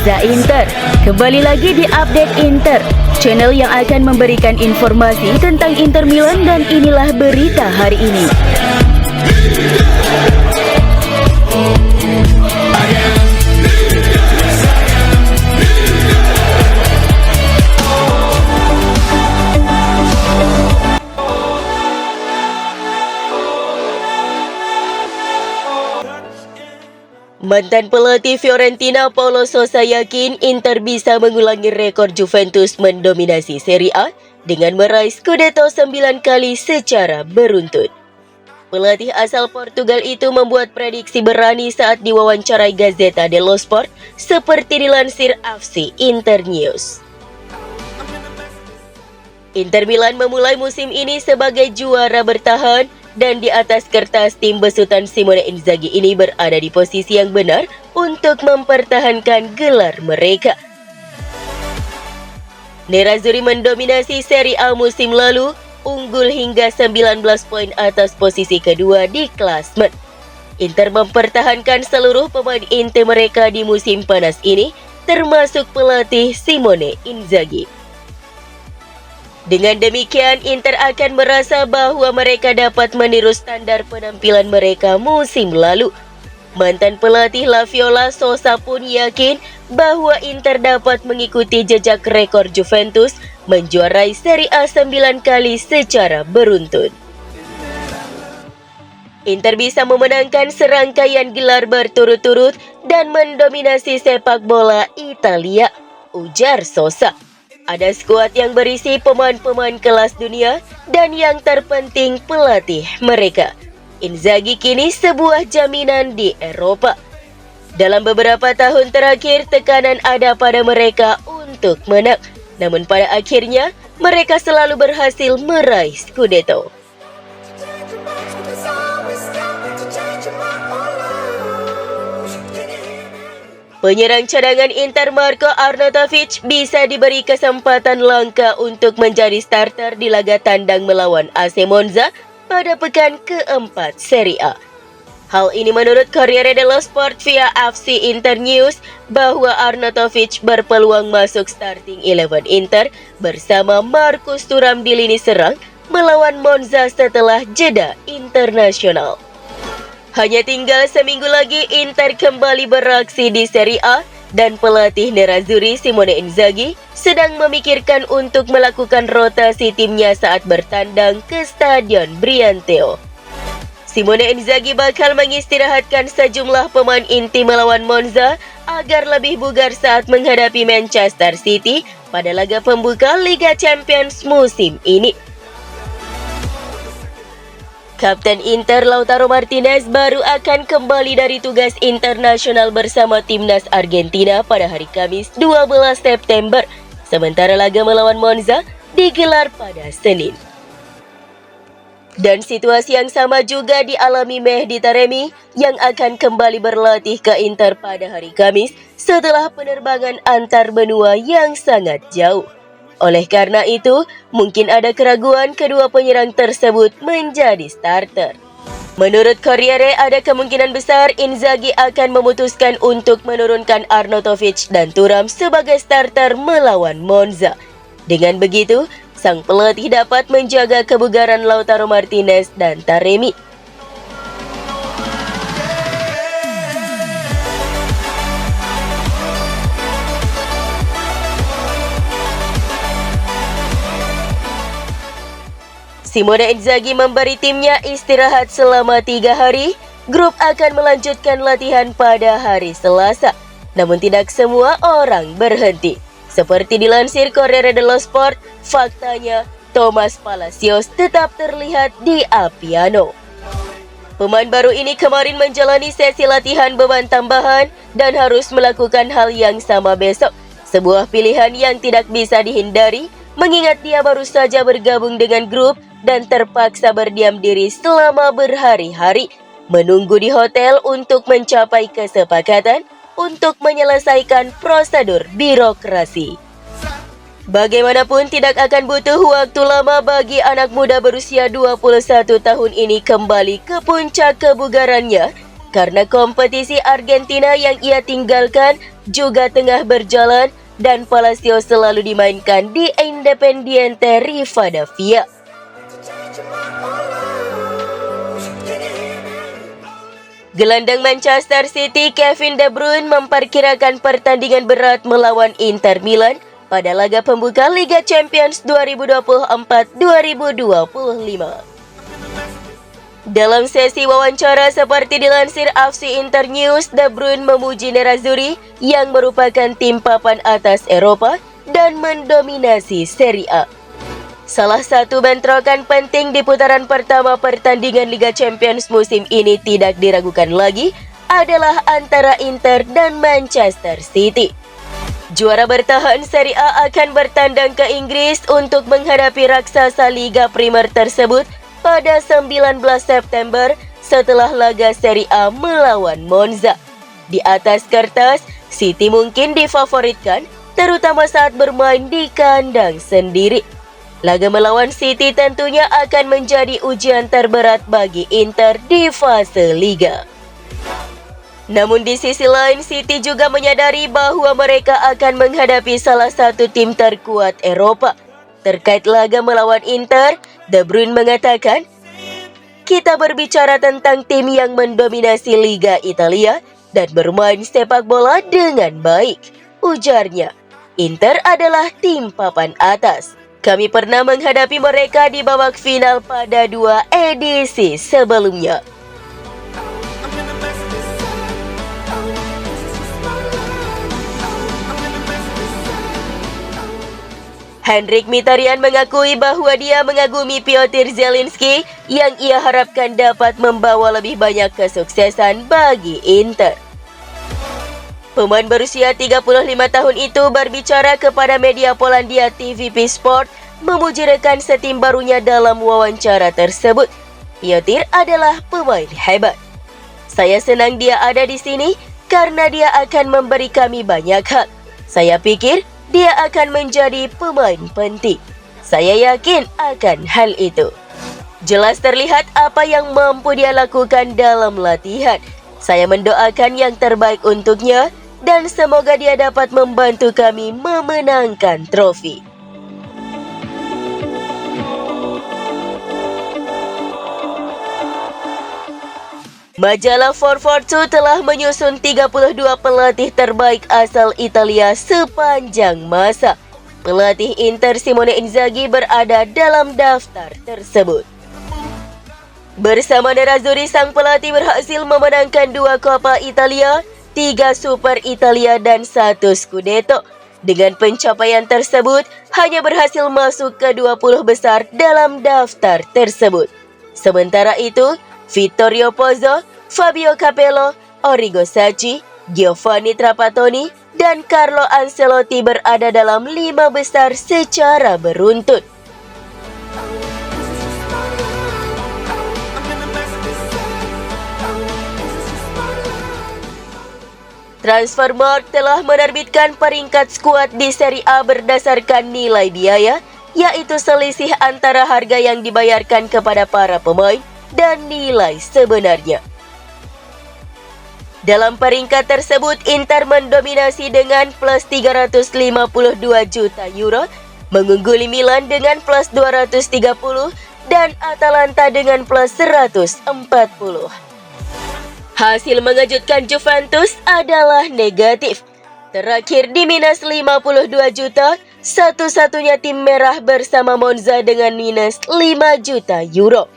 Reza Inter. Kembali lagi di Update Inter, channel yang akan memberikan informasi tentang Inter Milan, dan inilah berita hari ini. Mantan pelatih Fiorentina Paulo Sousa yakin Inter bisa mengulangi rekor Juventus mendominasi Serie A dengan meraih Scudetto 9 kali secara beruntun. Pelatih asal Portugal itu membuat prediksi berani saat diwawancarai Gazzetta dello Sport, seperti dilansir FC Internews. Inter Milan memulai musim ini sebagai juara bertahan, dan di atas kertas tim besutan Simone Inzaghi ini berada di posisi yang benar untuk mempertahankan gelar mereka. Nerazzurri mendominasi Serie A musim lalu, unggul hingga 19 poin atas posisi kedua di klasmen. Inter mempertahankan seluruh pemain inti mereka di musim panas ini, termasuk pelatih Simone Inzaghi. Dengan demikian, Inter akan merasa bahwa mereka dapat meniru standar penampilan mereka musim lalu. Mantan pelatih La Viola Sousa pun yakin bahwa Inter dapat mengikuti jejak rekor Juventus menjuarai Serie A 9 kali secara beruntun. Inter bisa memenangkan serangkaian gelar berturut-turut dan mendominasi sepak bola Italia, ujar Sousa. Ada skuad yang berisi pemain-pemain kelas dunia, dan yang terpenting pelatih mereka. Inzaghi kini sebuah jaminan di Eropa. Dalam beberapa tahun terakhir, tekanan ada pada mereka untuk menang. Namun pada akhirnya, mereka selalu berhasil meraih Scudetto. Penyerang cadangan Inter Marko Arnautovic bisa diberi kesempatan langka untuk menjadi starter di laga tandang melawan AC Monza pada pekan keempat Serie A. Hal ini menurut Corriere dello Sport via FC Internews bahwa Arnautovic berpeluang masuk starting 11 Inter bersama Marcus Thuram di lini serang melawan Monza setelah jeda internasional. Hanya tinggal seminggu lagi Inter kembali beraksi di Serie A, dan pelatih Nerazzurri Simone Inzaghi sedang memikirkan untuk melakukan rotasi timnya saat bertandang ke Stadion Brianteo. Simone Inzaghi bakal mengistirahatkan sejumlah pemain inti melawan Monza agar lebih bugar saat menghadapi Manchester City pada laga pembuka Liga Champions musim ini. Kapten Inter Lautaro Martinez baru akan kembali dari tugas internasional bersama timnas Argentina pada hari Kamis 12 September, sementara laga melawan Monza digelar pada Senin. Dan situasi yang sama juga dialami Mehdi Taremi yang akan kembali berlatih ke Inter pada hari Kamis setelah penerbangan antar benua yang sangat jauh. Oleh karena itu, mungkin ada keraguan kedua penyerang tersebut menjadi starter. Menurut Corriere, ada kemungkinan besar Inzaghi akan memutuskan untuk menurunkan Arnautovic dan Thuram sebagai starter melawan Monza. Dengan begitu, sang pelatih dapat menjaga kebugaran Lautaro Martinez dan Taremi. Simone Inzaghi memberi timnya istirahat selama 3 hari. Grup akan melanjutkan latihan pada hari Selasa. Namun tidak semua orang berhenti. Seperti dilansir Corriere dello Sport, faktanya Thomas Palacios tetap terlihat di Appiano. Pemain baru ini kemarin menjalani sesi latihan beban tambahan dan harus melakukan hal yang sama besok. Sebuah pilihan yang tidak bisa dihindari, mengingat dia baru saja bergabung dengan grup dan terpaksa berdiam diri selama berhari-hari, menunggu di hotel untuk mencapai kesepakatan untuk menyelesaikan prosedur birokrasi. Bagaimanapun tidak akan butuh waktu lama bagi anak muda berusia 21 tahun ini kembali ke puncak kebugarannya, karena kompetisi Argentina yang ia tinggalkan juga tengah berjalan dan Palacio selalu dimainkan di Independiente Rivadavia. Gelandang Manchester City Kevin De Bruyne memperkirakan pertandingan berat melawan Inter Milan pada laga pembuka Liga Champions 2024-2025. Dalam sesi wawancara seperti dilansir FC Internews, De Bruyne memuji Nerazzurri yang merupakan tim papan atas Eropa dan mendominasi Serie A. Salah satu bentrokan penting di putaran pertama pertandingan Liga Champions musim ini tidak diragukan lagi adalah antara Inter dan Manchester City. Juara bertahan Serie A akan bertandang ke Inggris untuk menghadapi raksasa Liga Primer tersebut pada 19 September setelah laga Serie A melawan Monza. Di atas kertas, City mungkin difavoritkan, terutama saat bermain di kandang sendiri. Laga melawan City tentunya akan menjadi ujian terberat bagi Inter di fase Liga. Namun di sisi lain, City juga menyadari bahwa mereka akan menghadapi salah satu tim terkuat Eropa. Terkait laga melawan Inter, De Bruyne mengatakan, "Kita berbicara tentang tim yang mendominasi Liga Italia dan bermain sepak bola dengan baik," ujarnya. "Inter adalah tim papan atas. Kami pernah menghadapi mereka di babak final pada 2 edisi sebelumnya." Henrik Mkhitaryan mengakui bahwa dia mengagumi Piotr Zielinski yang ia harapkan dapat membawa lebih banyak kesuksesan bagi Inter. Pemain berusia 35 tahun itu berbicara kepada media Polandia TVP Sport memuji rekan setim barunya dalam wawancara tersebut. "Piotr adalah pemain hebat. Saya senang dia ada di sini karena dia akan memberi kami banyak hal. Saya pikir dia akan menjadi pemain penting. Saya yakin akan hal itu. Jelas terlihat apa yang mampu dia lakukan dalam latihan. Saya mendoakan yang terbaik untuknya dan semoga dia dapat membantu kami memenangkan trofi." Majalah 442 telah menyusun 32 pelatih terbaik asal Italia sepanjang masa. Pelatih Inter Simone Inzaghi berada dalam daftar tersebut. Bersama Nerazzurri, sang pelatih berhasil memenangkan 2 Coppa Italia, 3 Super Italia, dan 1 Scudetto. Dengan pencapaian tersebut, hanya berhasil masuk ke 20 besar dalam daftar tersebut. Sementara itu, Vittorio Pozzo, Fabio Capello, Origo Sacchi, Giovanni Trapattoni, dan Carlo Ancelotti berada dalam 5 besar secara beruntun. Transfermarkt telah menerbitkan peringkat skuad di Serie A berdasarkan nilai biaya, yaitu selisih antara harga yang dibayarkan kepada para pemain dan nilai sebenarnya. Dalam peringkat tersebut, Inter mendominasi dengan plus 352 juta euro, mengungguli Milan dengan plus 230 dan Atalanta dengan plus 140. Hasil mengejutkan Juventus adalah negatif. Terakhir di minus 52 juta, satu-satunya tim merah bersama Monza dengan minus 5 juta euro.